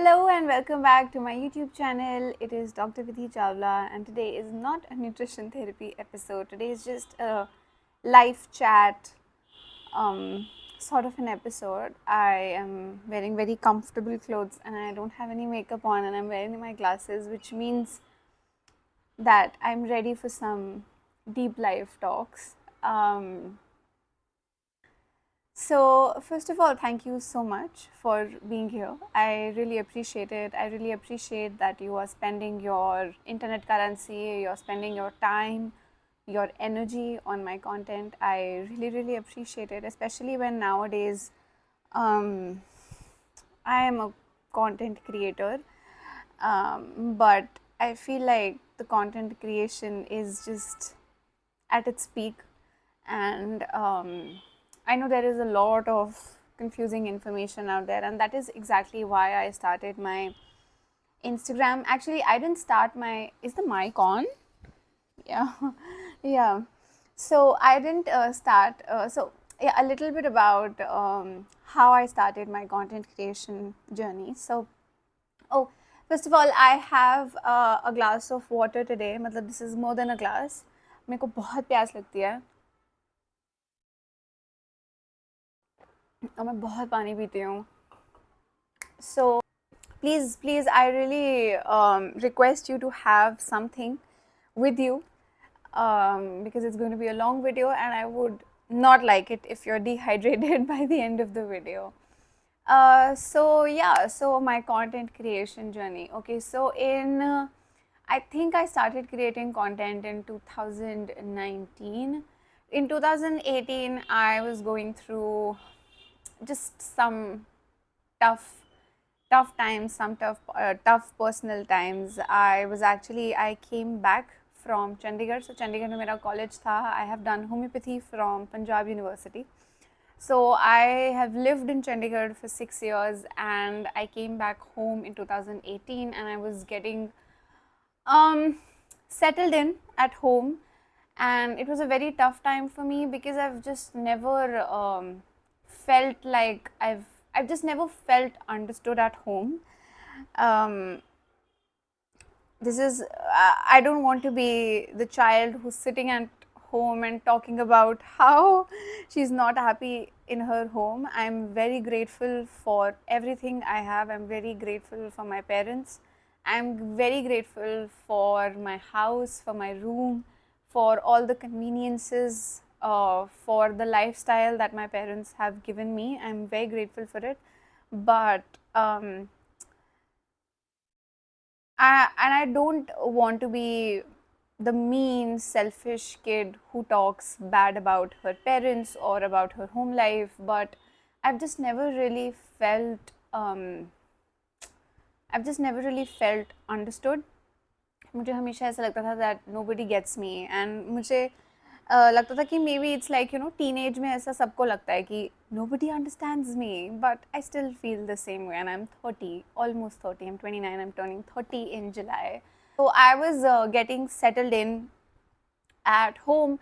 Hello and welcome back to my YouTube channel. It is Dr. Vidhi Chawla and today is not a nutrition therapy episode. Today is just a live chat sort of an episode. I am wearing very comfortable clothes and I don't have any makeup on and I'm wearing my glasses, which means that I'm ready for some deep life talks. So first of all, thank you so much for being here. I really appreciate it. I really appreciate that you are spending your internet currency, you're spending your time, your energy on my content. I really appreciate it, especially when nowadays I am a content creator, but I feel like the content creation is just at its peak, and I know there is a lot of confusing information out there, and that is exactly why I started my Instagram. Actually, I didn't start my, is the mic on? Yeah. Yeah, so I didn't start so yeah, a little bit about how I started my content creation journey. So oh, first of all, I have a glass of water today. मतलब this is more than a glass. मेरे को बहुत प्यास लगती है और मैं बहुत पानी पीती हूँ. So please, I really request you to have something with you, because it's going to be a long video and I would not like it if you're dehydrated by the end of the video. So yeah, so my content creation journey. Okay, so I think I started creating content in 2019. In 2018, I was going through just some tough times, some tough personal times. I came back from Chandigarh. So Chandigarh में मेरा college था. I have done homeopathy from Punjab University. So I have lived in Chandigarh for 6 years and I came back home in 2018 and I was getting settled in at home, and it was a very tough time for me because I've just never felt like I've just never felt understood at home. This is I don't want to be the child who's sitting at home and talking about how she's not happy in her home. I'm very grateful for everything I have. I'm very grateful for my parents. I'm very grateful for my house, for my room, for all the conveniences, for the lifestyle that my parents have given me. I'm very grateful for it. But I don't want to be the mean, selfish kid who talks bad about her parents or about her home life, but I've just never really felt understood. मुझे हमेशा ऐसा लगता था that nobody gets me, and मुझे लगता था कि maybe it's like, you know, teenage में ऐसा सबको लगता है कि nobody understands me, but I still feel the same way and I'm 30, almost 30, I'm 29, I'm turning 30 in July. So I was getting settled in at home,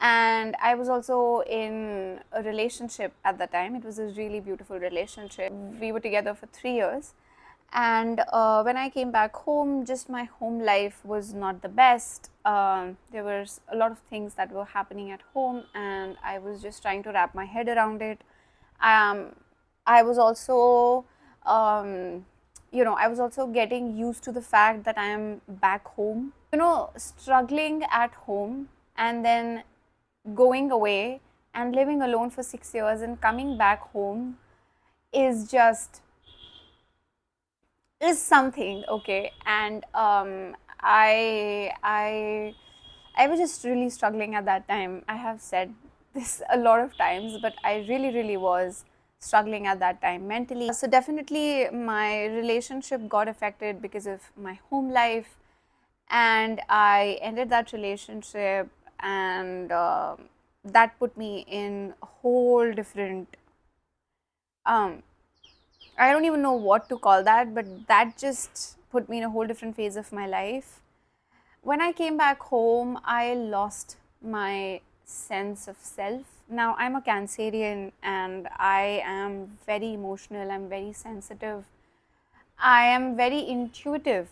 and I was also in a relationship at the time. It was a really beautiful relationship. We were together for 3 years, and when I came back home, just my home life was not the best. There was a lot of things that were happening at home and I was just trying to wrap my head around it. I was also I was also getting used to the fact that I am back home. You know, struggling at home and then going away and living alone for 6 years and coming back home is something, okay. And I was just really struggling at that time. I have said this a lot of times, but I really was struggling at that time mentally. So definitely my relationship got affected because of my home life, and I ended that relationship, and that put me in a whole different I don't even know what to call that, but that just put me in a whole different phase of my life. When I came back home, I lost my sense of self. Now, I'm a Cancerian and I am very emotional, I'm very sensitive. I am very intuitive,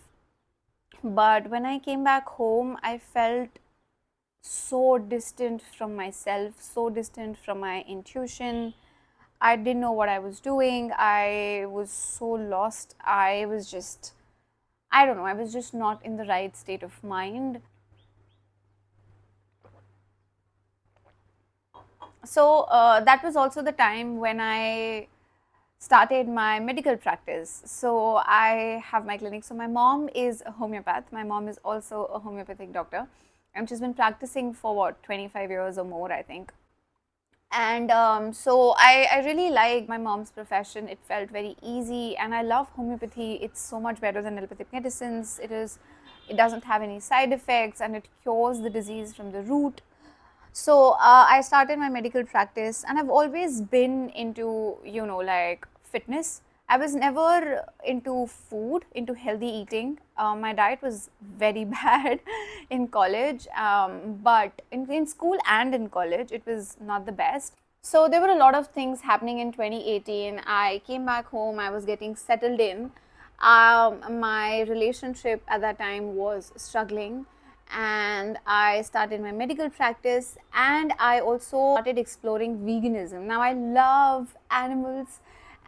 but when I came back home, I felt so distant from myself, so distant from my intuition. I didn't know what I was doing. I was so lost. I was just, I don't know, I was just not in the right state of mind. So that was also the time when I started my medical practice. So I have my clinic. So my mom is a homeopath. My mom is also a homeopathic doctor, and she's been practicing for what, 25 years or more, I think. And so I really like my mom's profession. It felt very easy, and I love homeopathy. It's so much better than allopathic medicines. It doesn't have any side effects, and it cures the disease from the root. So I started my medical practice, and I've always been into, like fitness. I was never into food, into healthy eating. My diet was very bad in college, but in school and in college, it was not the best. So there were a lot of things happening in 2018. I came back home, I was getting settled in. My relationship at that time was struggling, and I started my medical practice, and I also started exploring veganism. Now I love animals,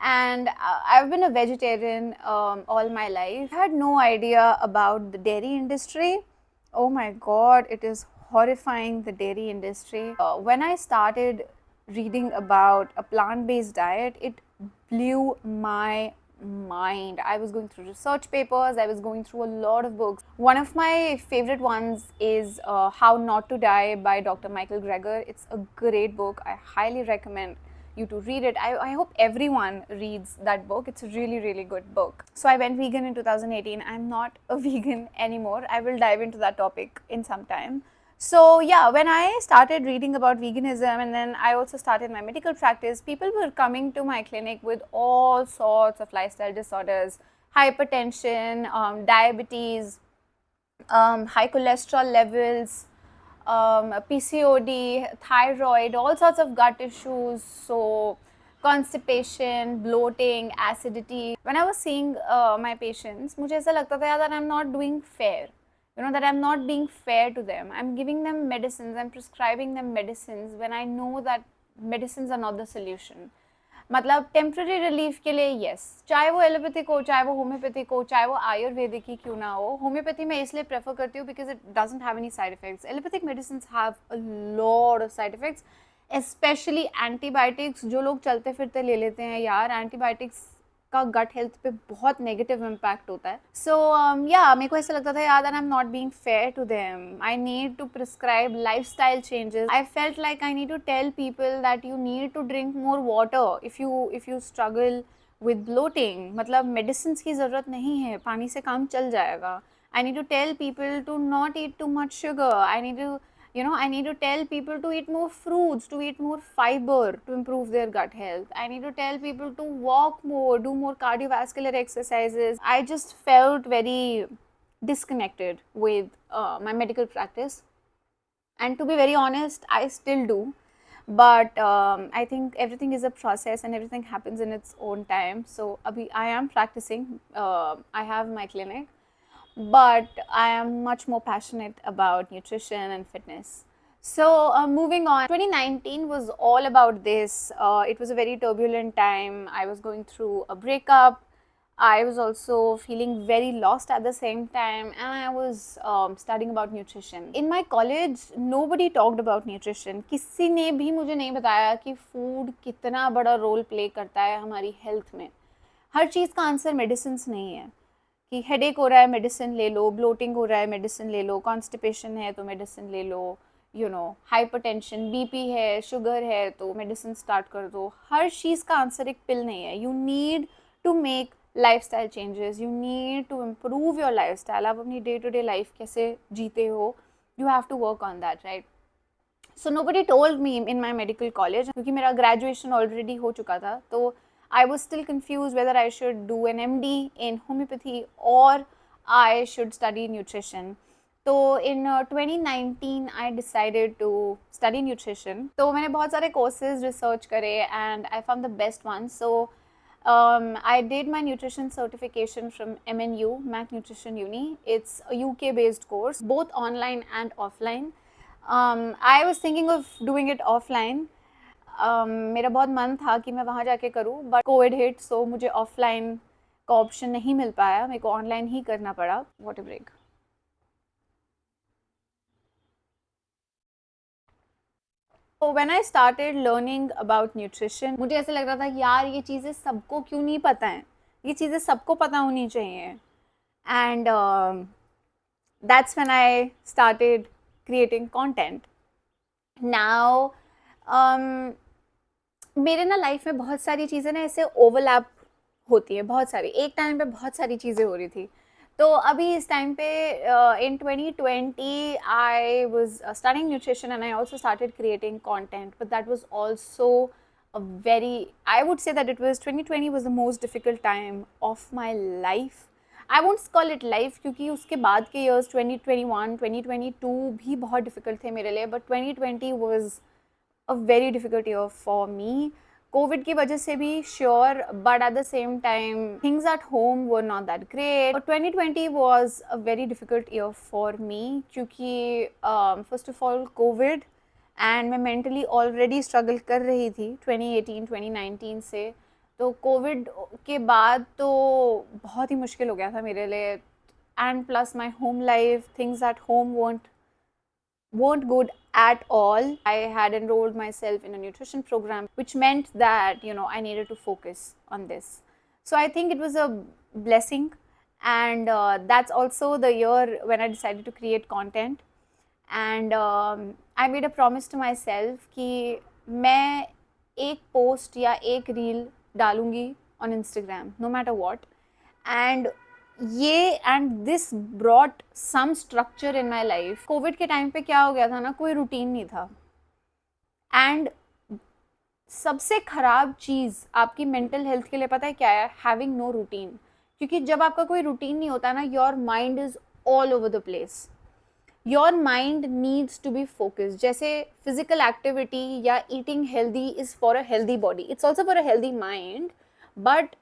and I've been a vegetarian all my life. I had no idea about the dairy industry. Oh my god, it is horrifying, the dairy industry. When I started reading about a plant-based diet, it blew my mind. I was going through research papers, I was going through a lot of books. One of my favorite ones is How Not to Die by Dr. Michael Greger. It's a great book. I highly recommend you to read it. I hope everyone reads that book. It's a really, really good book. So I went vegan in 2018. I'm not a vegan anymore. I will dive into that topic in some time. So yeah, when I started reading about veganism, and then I also started my medical practice, people were coming to my clinic with all sorts of lifestyle disorders, hypertension, diabetes, high cholesterol levels, PCOD, thyroid, all sorts of gut issues. So constipation, bloating, acidity. When I was seeing my patients, मुझे ऐसा लगता था that I'm not doing fair. That I'm not being fair to them. I'm giving them medicines, I'm prescribing them medicines when I know that medicines are not the solution. मतलब temporary relief के लिए yes, चाहे वो allopathic हो, चाहे वो homeopathic हो, चाहे वो आयुर्वेदिक ही क्यों ना हो. होम्योपैथी मैं इसलिए प्रेफर करती हूँ because it doesn't have any side effects. Allopathic medicine have a lot of side effects, specially antibiotics. जो लोग चलते फिरते ले लेते हैं यार, एंटीबायोटिक्स का गट हेल्थ पे बहुत नेगेटिव इम्पैक्ट होता है. सो या मेरे को ऐसा लगता था यार that I am not being fair to them. I need to prescribe lifestyle changes. I felt like I need to tell people that you need to drink more water if you struggle with bloating. मतलब medicine की ज़रूरत नहीं है, पानी से काम चल जाएगा. I need to tell people to not eat too much sugar. I need to tell people to eat more fruits, to eat more fiber to improve their gut health. I need to tell people to walk more, do more cardiovascular exercises. I just felt very disconnected with my medical practice. And to be very honest, I still do. But I think everything is a process and everything happens in its own time. So I am practicing. I have my clinic, but I am much more passionate about nutrition and fitness. So moving on, 2019 was all about this. It was a very turbulent time. I was going through a breakup. I was also feeling very lost at the same time, and I was studying about nutrition. In my college, nobody talked about nutrition. किसी ने भी मुझे नहीं बताया कि food कितना बड़ा role play करता है हमारी health में. हर चीज़ का आंसर मेडिसिन्स नहीं है कि हेडेक हो रहा है मेडिसिन ले लो, ब्लोटिंग हो रहा है मेडिसिन ले लो, कॉन्स्टिपेशन है तो मेडिसिन ले लो, हाइपरटेंशन, बीपी है, शुगर है तो मेडिसिन स्टार्ट कर दो. हर चीज़ का आंसर एक पिल नहीं है. You need to make lifestyle changes, you need to improve your lifestyle. आप अपनी डे टू डे लाइफ कैसे जीते हो, you have to work on that, right. So nobody told me in my medical college, क्योंकि मेरा graduation already हो चुका था. तो I was still confused whether I should do an MD in homeopathy or I should study nutrition. So in 2019 I decided to study nutrition. तो मैंने बहुत सारे courses research करे and I found the best one. So I did my nutrition certification from MNU, Mac Nutrition Uni. It's a UK based course, both online and offline. I was thinking of doing it offline. मेरा बहुत मन था कि मैं वहाँ जाके करूँ, but Covid hit, सो मुझे ऑफलाइन का ऑप्शन नहीं मिल पाया, मेरे को ऑनलाइन ही करना पड़ा. What a break. तो when I started learning about nutrition, मुझे ऐसा लग रहा था यार ये चीज़ें सबको क्यों नहीं पता है, ये चीज़ें सबको पता होनी चाहिए. And that's when I started creating content. Now मेरे ना लाइफ में बहुत सारी चीज़ें ना ऐसे ओवरलैप होती है, बहुत सारी, एक टाइम पे बहुत सारी चीज़ें हो रही थी. तो अभी इस टाइम पे इन 2020 I was studying nutrition and I also started creating content, but that was also a very, I would say that it was 2020 was the most difficult time of my life. I won't call it life क्योंकि उसके बाद के years 2021 2022 भी बहुत difficult थे मेरे लिए, but 2020 was a very difficult year for me. COVID की वजह से भी sure, but at the same time things at home were not that great. But 2020 was a very difficult year for me क्योंकि first of all COVID, and मैं mentally already struggle कर रही थी 2018 2019 से. तो कोविड के बाद तो बहुत ही मुश्किल हो गया था मेरे लिए. And plus my home life, things at home weren't good at all. I had enrolled myself in a nutrition program, which meant that, you know, I needed to focus on this. So I think it was a blessing. And that's also the year when I decided to create content. And I made a promise to myself कि मैं एक post या एक reel डालूंगी on Instagram, no matter what. And this brought some structure in my life. COVID के time पे क्या हो गया था ना, कोई रूटीन नहीं था. एंड सबसे खराब चीज़ आपकी मेंटल हेल्थ के लिए पता है क्या है? Having no routine. क्योंकि जब आपका कोई रूटीन नहीं होता ना, your mind is all over the place. Your mind needs to be focused. जैसे फिजिकल एक्टिविटी या eating healthy is for a healthy body, it's also for a healthy mind. But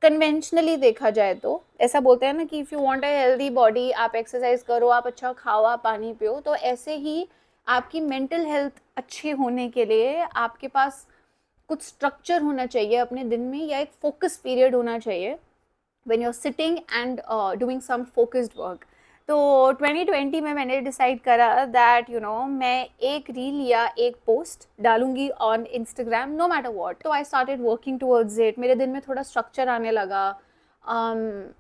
conventionally देखा जाए तो ऐसा बोलते हैं ना कि if you want a healthy body, आप एक्सरसाइज करो, आप अच्छा खाओ, आप पानी पियो. तो ऐसे ही आपकी मेंटल हेल्थ अच्छे होने के लिए आपके पास कुछ स्ट्रक्चर होना चाहिए अपने दिन में, या एक फोकस पीरियड होना चाहिए when you're sitting and doing some focused work. तो 2020 में मैंने डिसाइड करा दैट यू नो मैं एक रील या एक पोस्ट डालूंगी on Instagram no matter what. तो I started working towards it. मेरे दिन में थोड़ा स्ट्रक्चर आने लगा.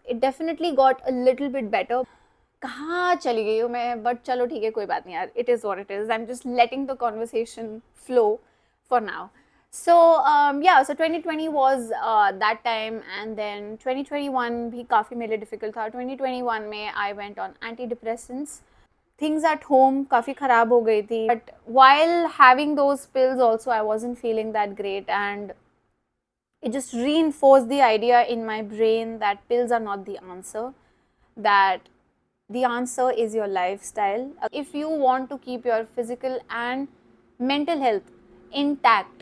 It definitely got a little bit better. कहाँ चली गई हूँ मैं, बट चलो ठीक है, कोई बात नहीं यार. It is what it is. I am just letting the conversation flow for now. So yeah, so 2020 was that time, and then 2021 भी काफ़ी मेरे लिए difficult था. 2021 में I went on antidepressants. Things at home काफ़ी ख़राब हो गई थी. But while having those pills also, I wasn't feeling that great, and it just reinforced the idea in my brain that pills are not the answer. That the answer is your lifestyle. If you want to keep your physical and mental health intact,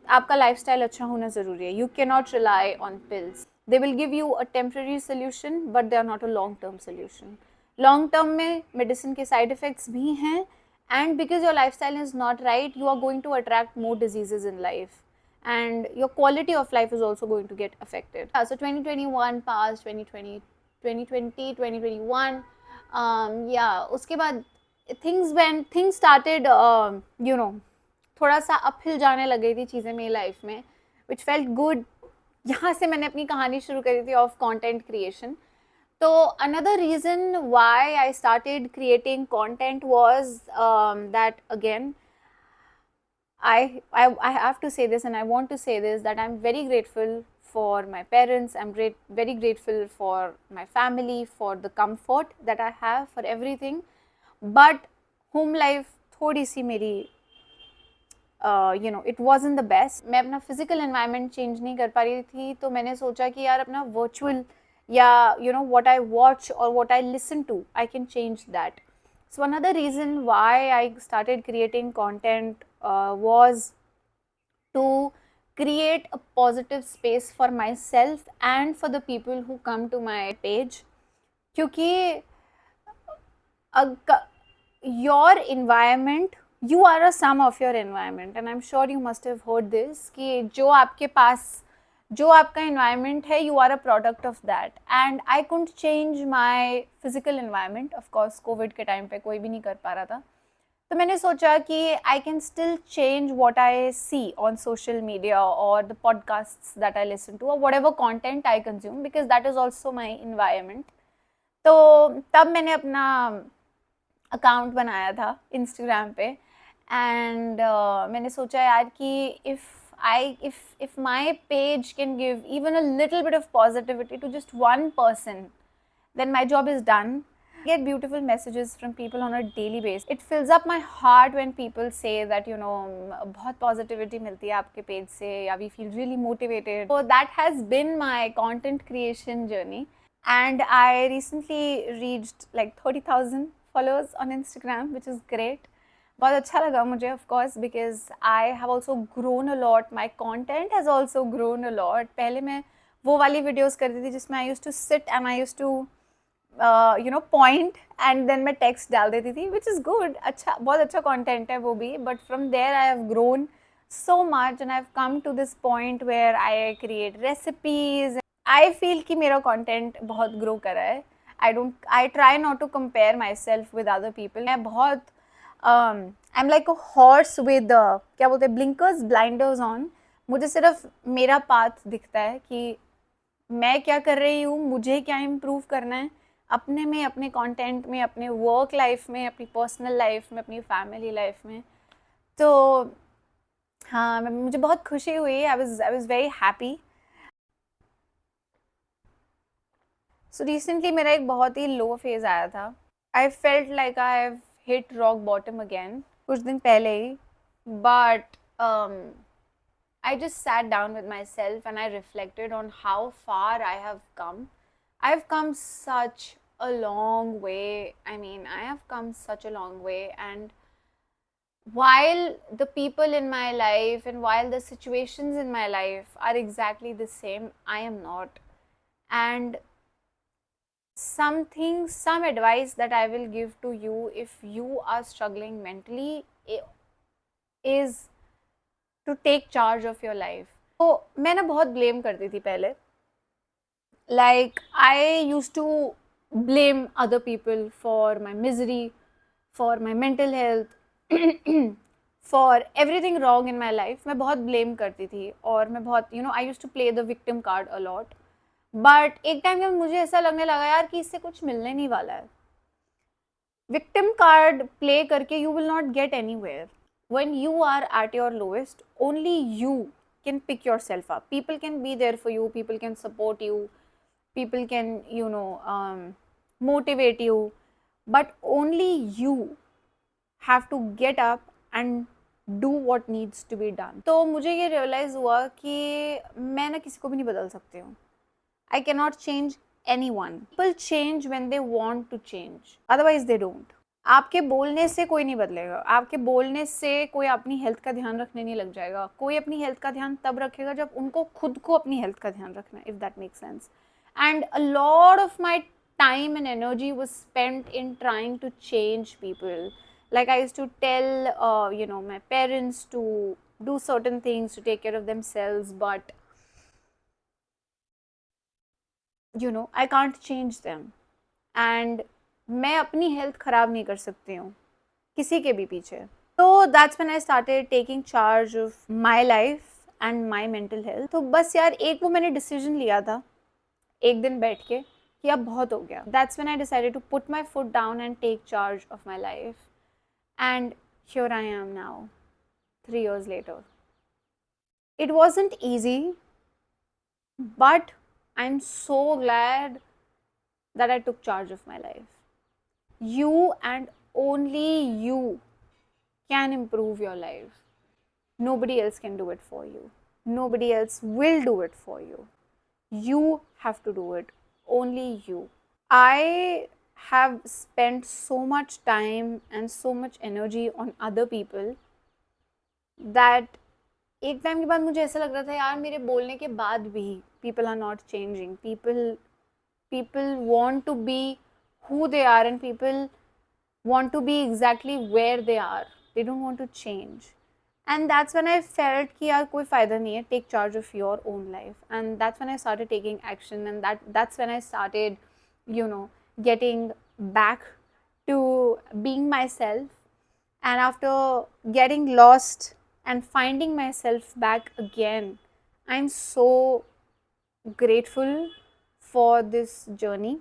आपका lifestyle अच्छा होना ज़रूरी है. You can not rely on pills. They will give you a temporary solution, but they are not a long term solution. Long term में medicine के side effects भी हैं, and because your life style is not right, you are going to attract more diseases in life, and your quality of life is also going to get affected. So 2021 passed, 2020, 2021, yeah, उसके बाद things started, you know, थोड़ा सा uphill जाने लगी थी चीज़ें मेरी life में, विच फेल्ट गुड. यहाँ से मैंने अपनी कहानी शुरू करी थी ऑफ कंटेंट क्रिएशन. तो another reason why I started creating content was that again I have to say this, and I want to say this, that I'm very grateful for my parents. I'm very grateful for my family, for the comfort that I have, for everything. But home life थोड़ी सी मेरी it wasn't the best. मैं अपना physical environment change नहीं कर पा रही थी, तो मैंने सोचा कि यार अपना वर्चुअल या व्हाट आई वॉच और what I listen to, I can change that. So another reason why I started creating content was to create a positive space for myself and for the people who come to my page. क्योंकि your environment, you are a sum of your environment, and I'm sure you must have heard this कि जो आपके पास जो आपका environment है, you are a product of that, and I couldn't change my physical environment. Of course COVID के time पे कोई भी नहीं कर पा रहा था, तो मैंने सोचा कि I can still change what I see on social media or the podcasts that I listen to or whatever content I consume, because that is also my environment. तो तब मैंने अपना अकाउंट बनाया था इंस्टाग्राम पे, एंड मैंने सोचा यार कि if my page can give even a little bit of positivity to just one person, then my job is done. I get beautiful messages from people on a daily basis. It fills up my heart when people say that, you know, बहुत positivity मिलती है आपके page से, या we feel really motivated. So that has been my content creation journey, and I recently reached like 30,000 followers on Instagram, which is great. बहुत अच्छा लगा मुझे, of course, because I have also grown a lot. My content has also grown a lot. पहले मैं वो वाली videos करती थी जिसमें I used to sit and I used to you know, point and then मैं text डाल देती थी, which is good. अच्छा, बहुत अच्छा content है वो भी, but from there I have grown so much and I've come to this point where I create recipes. I feel कि मेरा content बहुत grow कर रहा है. I try not to compare myself with other people. मैं बहुत I'm like a horse with क्या बोलते हैं, blinkers, blinders on. मुझे सिर्फ मेरा पाथ दिखता है कि मैं क्या कर रही हूँ, मुझे क्या इम्प्रूव करना है अपने में, अपने कंटेंट में, अपने वर्क लाइफ में, अपनी पर्सनल लाइफ में, अपनी फैमिली लाइफ में. तो हाँ, मुझे बहुत खुशी हुई. I was very happy. So recently मेरा एक बहुत ही लो फेज आया था. आई felt like I have hit rock bottom again कुछ दिन पहले ही, but I just sat down with myself and I reflected on how far I have come. I've come such a long way. I mean, I have come such a long way. And while the people in my life and while the situations in my life are exactly the same, I am not. And some advice that I will give to you if you are struggling mentally is to take charge of your life. तो मैं ना बहुत blame करती थी पहले. Like I used to blame other people for my misery, for my mental health, for everything wrong in my life. मैं बहुत blame करती थी और मैं बहुत, you know, I used to play the victim card a lot. But एक time जब मुझे ऐसा लगने लगा यार कि इससे कुछ मिलने नहीं वाला है. Victim card play करके you will not get anywhere. When you are at your lowest, only you can pick yourself up. People can be there for you, people can support you, people can, you know, motivate you, but only you have to get up and do what needs to be done. तो मुझे ये realize हुआ कि मैं ना किसी को भी नहीं बदल सकती हूँ. I cannot change anyone. People change when they want to change, otherwise they don't. आपके बोलने से कोई नहीं बदलेगा. आपके बोलने से कोई अपनी हेल्थ का ध्यान रखने नहीं लग जाएगा. कोई अपनी हेल्थ का ध्यान तब रखेगा जब उनको खुद को अपनी हेल्थ का ध्यान रखना है, if that makes sense. And a lot of my time and energy was spent in trying to change people. Like I used to tell you know, my parents to do certain things to take care of themselves, but you know, I can't change them. And मैं अपनी health ख़राब नहीं कर सकती हूँ किसी के भी पीछे. तो that's when I started taking charge of my life and my mental health. तो बस यार एक वो मैंने डिसीजन लिया था एक दिन बैठ के कि अब बहुत हो गया. That's when I decided to put my foot down and take charge of my life. And here I am now 3 years later. It wasn't easy, but I'm so glad that I took charge of my life. You and only you can improve your life. Nobody else can do it for you. Nobody else will do it for you. You have to do it. Only you. I have spent so much time and so much energy on other people that एक time के बाद मुझे ऐसा लग रहा था यार मेरे बोलने के बाद भी people are not changing, people want to be who they are, and people want to be exactly where they are. They don't want to change. And that's when I felt कि यार कोई फ़ायदा नहीं है, take charge of your own life. And that's when I started taking action, and that's when I started, you know, getting back to being myself. And after getting lost and finding myself back again, I'm so grateful for this journey,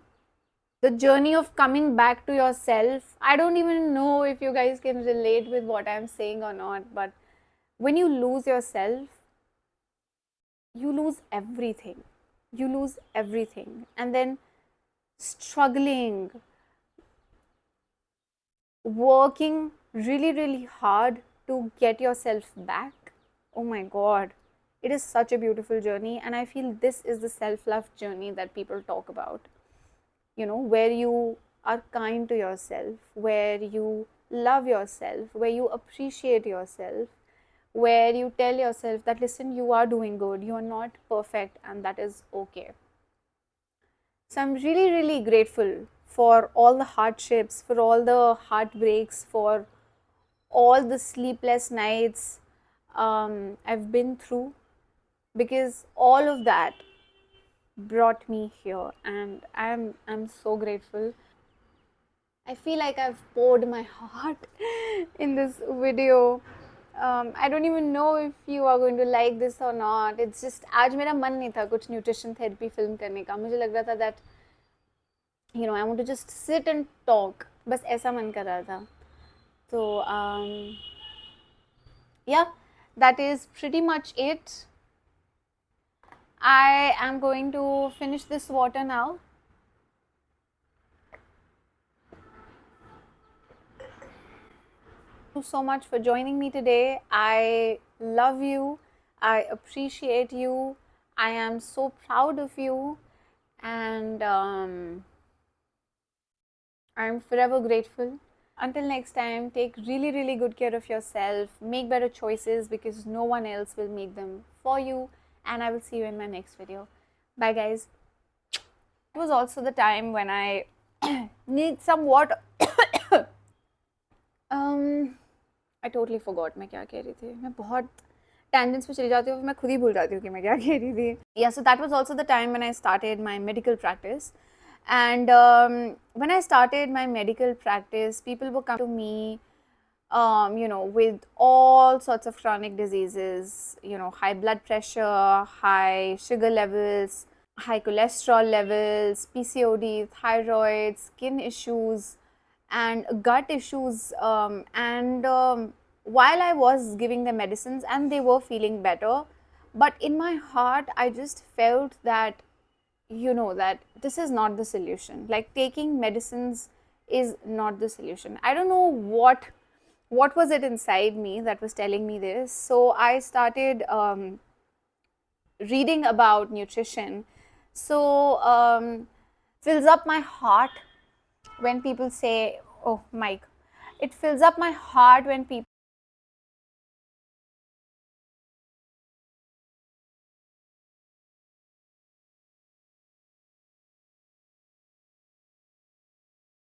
the journey of coming back to yourself. I don't even know if you guys can relate with what I'm saying or not, but when you lose yourself, you lose everything. You lose everything. And then struggling, working really, really hard to get yourself back. Oh my God. It is such a beautiful journey. And I feel this is the self love journey that people talk about. You know, where you are kind to yourself, where you love yourself, where you appreciate yourself, where you tell yourself that listen, you are doing good, you are not perfect, and that is okay. So I'm really, really grateful for all the hardships, for all the heartbreaks, for all the sleepless nights I've been through, because all of that brought me here, and I'm so grateful. I feel like I've poured my heart in this video. I don't even know if you are going to like this or not. It's just आज मेरा मन नहीं था कुछ nutrition therapy film करने का. मुझे लग रहा था that I want to just sit and talk. बस ऐसा मन कर रहा था. So yeah, that is pretty much it. I am going to finish this water now. Thank you so much for joining me today. I love you. I appreciate you. I am so proud of you. And I'm forever grateful. Until next time, take really, really good care of yourself. Make better choices because no one else will make them for you. And I will see you in my next video. Bye, guys. It was also the time when I need some water. I totally forgot मैं क्या कह रही थी. मैं बहुत tangents पे चली जाती हूँ, मैं खुद ही भूल जाती हूँ कि मैं क्या कह रही थी. Yeah, so that was also the time when I started my medical practice. And when I started my medical practice, people would come to me, with all sorts of chronic diseases, high blood pressure, high sugar levels, high cholesterol levels, PCOD, thyroid, skin issues, and gut issues. And while I was giving them medicines and they were feeling better, but in my heart, I just felt that that this is not the solution. Like, taking medicines is not the solution. I don't know what was it inside me that was telling me this. So I started reading about nutrition. So fills up my heart when people say, oh Mike, it fills up my heart when people